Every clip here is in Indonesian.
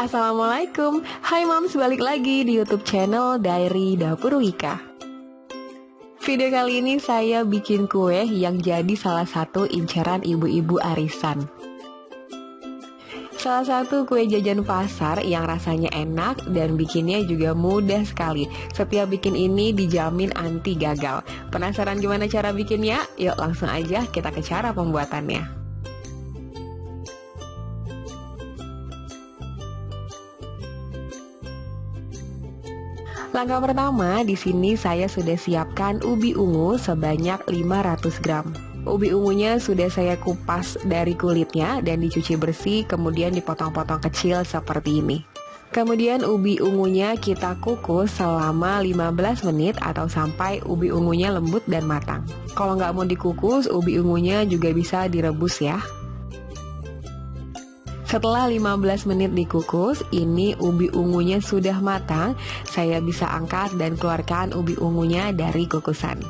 Assalamualaikum, hai Mams, balik lagi di YouTube channel Diary Dapur Wika. Video kali ini saya bikin kue yang jadi salah satu inceran ibu-ibu arisan. Salah satu kue jajan pasar yang rasanya enak dan bikinnya juga mudah sekali. Setiap bikin ini dijamin anti gagal. Penasaran gimana cara bikinnya? Yuk langsung aja kita ke cara pembuatannya. Langkah pertama, di sini saya sudah siapkan ubi ungu sebanyak 500 gram. Ubi ungunya sudah saya kupas dari kulitnya dan dicuci bersih, kemudian dipotong-potong kecil seperti ini. Kemudian ubi ungunya kita kukus selama 15 menit atau sampai ubi ungunya lembut dan matang. Kalau nggak mau dikukus, ubi ungunya juga bisa direbus ya. Setelah 15 menit dikukus, ini ubi ungunya sudah matang. Saya bisa angkat dan keluarkan ubi ungunya dari kukusan.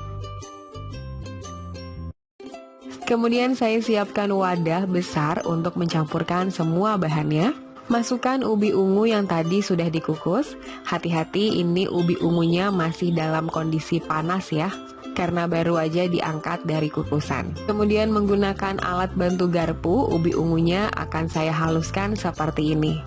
Kemudian saya siapkan wadah besar untuk mencampurkan semua bahannya. Masukkan ubi ungu yang tadi sudah dikukus. Hati-hati, ini ubi ungunya masih dalam kondisi panas ya, karena baru aja diangkat dari kukusan. Kemudian menggunakan alat bantu garpu, ubi ungunya akan saya haluskan seperti ini.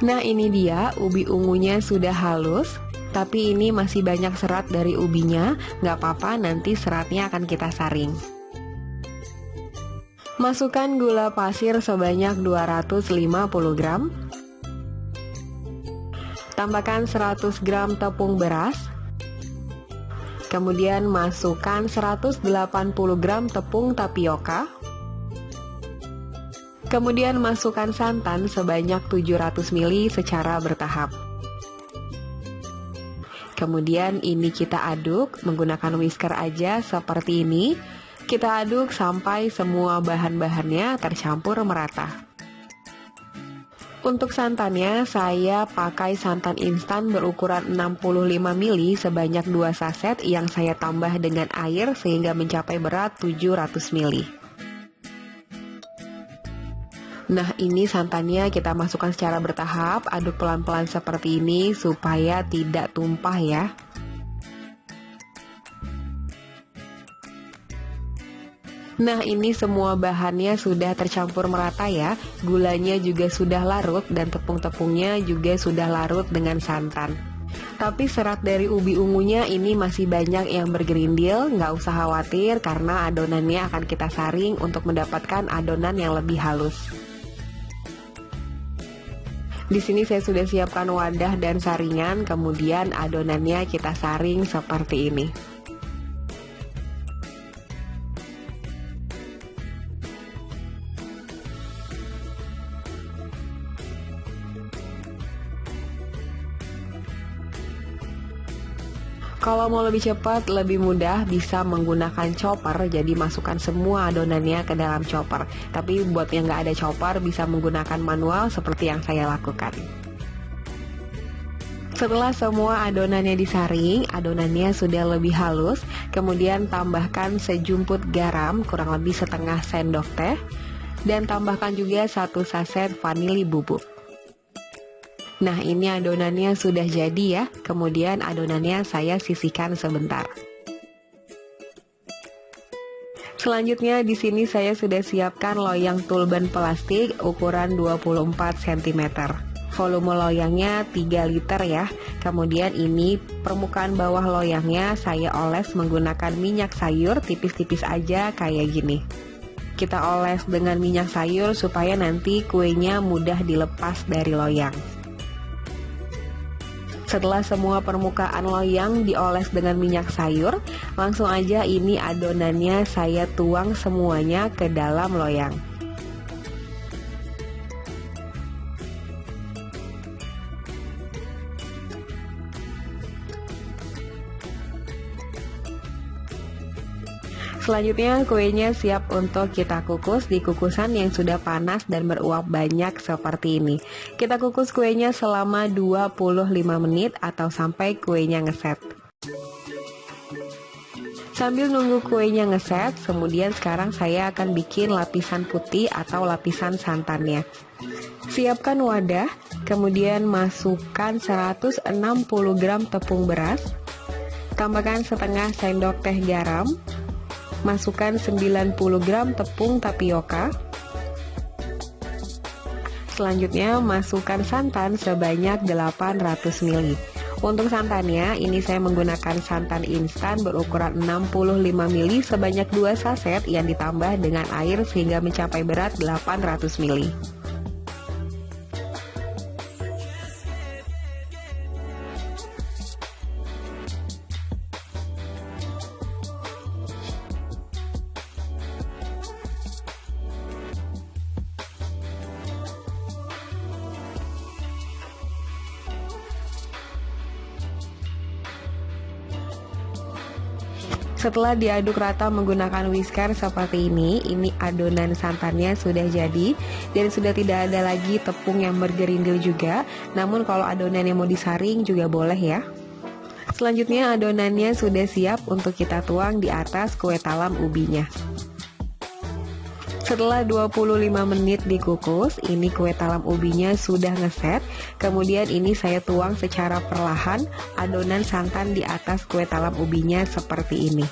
Nah, ini dia ubi ungunya sudah halus. Tapi ini masih banyak serat dari ubinya, nggak apa-apa, nanti seratnya akan kita saring. Masukkan gula pasir sebanyak 250 gram. Tambahkan 100 gram tepung beras. Kemudian masukkan 180 gram tepung tapioka. Kemudian masukkan santan sebanyak 700 ml secara bertahap. Kemudian ini kita aduk menggunakan whisker aja seperti ini. Kita aduk sampai semua bahan-bahannya tercampur merata. Untuk santannya saya pakai santan instan berukuran 65 ml sebanyak 2 saset yang saya tambah dengan air sehingga mencapai berat 700 ml. Nah, ini santannya kita masukkan secara bertahap, aduk pelan-pelan seperti ini supaya tidak tumpah ya. Nah, ini semua bahannya sudah tercampur merata ya. Gulanya juga sudah larut dan tepung-tepungnya juga sudah larut dengan santan. Tapi serat dari ubi ungunya ini masih banyak yang bergerindil, nggak usah khawatir karena adonannya akan kita saring untuk mendapatkan adonan yang lebih halus. Di sini saya sudah siapkan wadah dan saringan, kemudian adonannya kita saring seperti ini. Kalau mau lebih cepat, lebih mudah, bisa menggunakan chopper. Jadi masukkan semua adonannya ke dalam chopper. Tapi buat yang nggak ada chopper, bisa menggunakan manual seperti yang saya lakukan. Setelah semua adonannya disaring, adonannya sudah lebih halus. Kemudian tambahkan sejumput garam, kurang lebih setengah sendok teh. Dan tambahkan juga 1 saset vanili bubuk. Nah, ini adonannya sudah jadi ya. Kemudian adonannya saya sisihkan sebentar. Selanjutnya di sini saya sudah siapkan loyang tulban plastik ukuran 24 cm. Volume loyangnya 3 liter ya. Kemudian ini permukaan bawah loyangnya saya oles menggunakan minyak sayur tipis-tipis aja kayak gini. Kita oles dengan minyak sayur supaya nanti kuenya mudah dilepas dari loyang. Setelah semua permukaan loyang dioles dengan minyak sayur, langsung aja ini adonannya saya tuang semuanya ke dalam loyang. Selanjutnya kuenya siap untuk kita kukus di kukusan yang sudah panas dan beruap banyak seperti ini. Kita kukus kuenya selama 25 menit atau sampai kuenya ngeset. Sambil nunggu kuenya ngeset, kemudian sekarang saya akan bikin lapisan putih atau lapisan santannya. Siapkan wadah, kemudian masukkan 160 gram tepung beras, tambahkan setengah sendok teh garam, masukkan 90 gram tepung tapioka. Selanjutnya masukkan santan sebanyak 800 ml. Untuk santannya ini saya menggunakan santan instan berukuran 65 ml sebanyak 2 saset yang ditambah dengan air sehingga mencapai berat 800 ml. Setelah diaduk rata menggunakan whisker seperti ini adonan santannya sudah jadi dan sudah tidak ada lagi tepung yang bergerindil juga. Namun kalau adonan yang mau disaring juga boleh ya. Selanjutnya adonannya sudah siap untuk kita tuang di atas kue talam ubinya. Setelah 25 menit dikukus, ini kue talam ubinya sudah ngeset. Kemudian ini saya tuang secara perlahan adonan santan di atas kue talam ubinya seperti ini.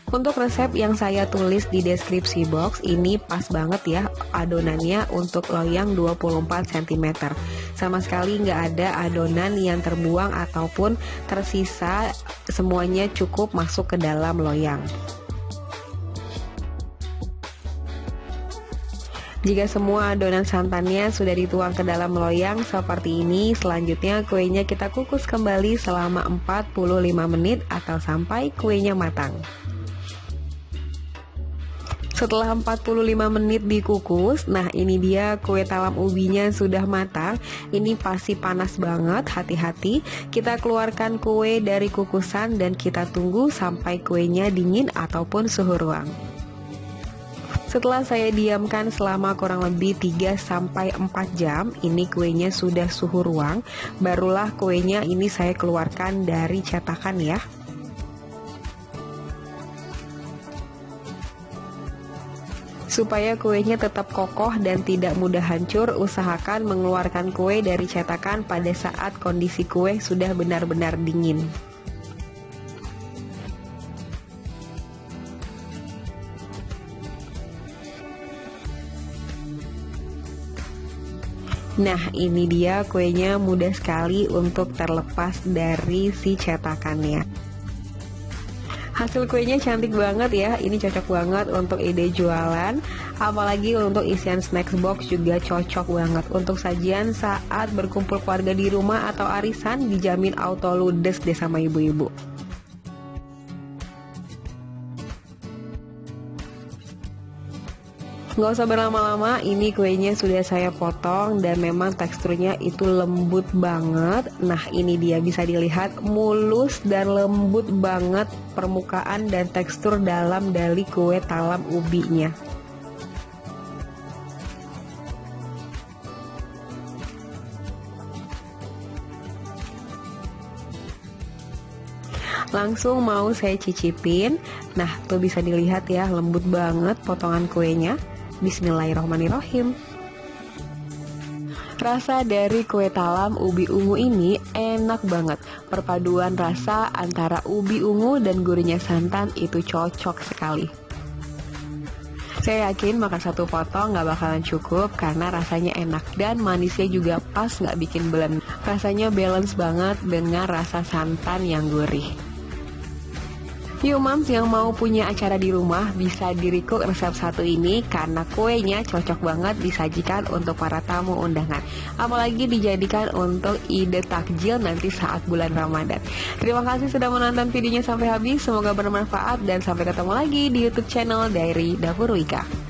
Untuk resep yang saya tulis di deskripsi box, ini pas banget ya adonannya untuk loyang 24 cm. Sama sekali nggak ada adonan yang terbuang ataupun tersisa, semuanya cukup masuk ke dalam loyang. Jika semua adonan santannya sudah dituang ke dalam loyang seperti ini, selanjutnya kuenya kita kukus kembali selama 45 menit atau sampai kuenya matang. Setelah 45 menit dikukus, nah ini dia kue talam ubinya sudah matang. Ini pasti panas banget, hati-hati. Kita keluarkan kue dari kukusan dan kita tunggu sampai kuenya dingin ataupun suhu ruang. Setelah saya diamkan selama kurang lebih 3-4 jam, ini kuenya sudah suhu ruang. Barulah kuenya ini saya keluarkan dari cetakan ya. Supaya kuenya tetap kokoh dan tidak mudah hancur, usahakan mengeluarkan kue dari cetakan pada saat kondisi kue sudah benar-benar dingin. Nah ini dia kuenya mudah sekali untuk terlepas dari si cetakannya. Hasil kuenya cantik banget ya, ini cocok banget untuk ide jualan. Apalagi untuk isian snacks box juga cocok banget. Untuk sajian saat berkumpul keluarga di rumah atau arisan, dijamin auto ludes deh sama ibu-ibu. Nggak usah berlama-lama, ini kuenya sudah saya potong dan memang teksturnya itu lembut banget. Nah ini dia bisa dilihat mulus dan lembut banget permukaan dan tekstur dalam dari kue talam ubinya. Langsung mau saya cicipin. Nah tuh bisa dilihat ya, lembut banget potongan kuenya. Bismillahirrahmanirrahim. Rasa dari kue talam ubi ungu ini enak banget. Perpaduan rasa antara ubi ungu dan gurihnya santan itu cocok sekali. Saya yakin makan satu potong gak bakalan cukup karena rasanya enak dan manisnya juga pas, gak bikin belen. Rasanya balance banget dengan rasa santan yang gurih. Yuk moms yang mau punya acara di rumah bisa di-recook resep satu ini karena kuenya cocok banget disajikan untuk para tamu undangan. Apalagi dijadikan untuk ide takjil nanti saat bulan Ramadan. Terima kasih sudah menonton videonya sampai habis, semoga bermanfaat dan sampai ketemu lagi di YouTube channel Diary Dapur Wika.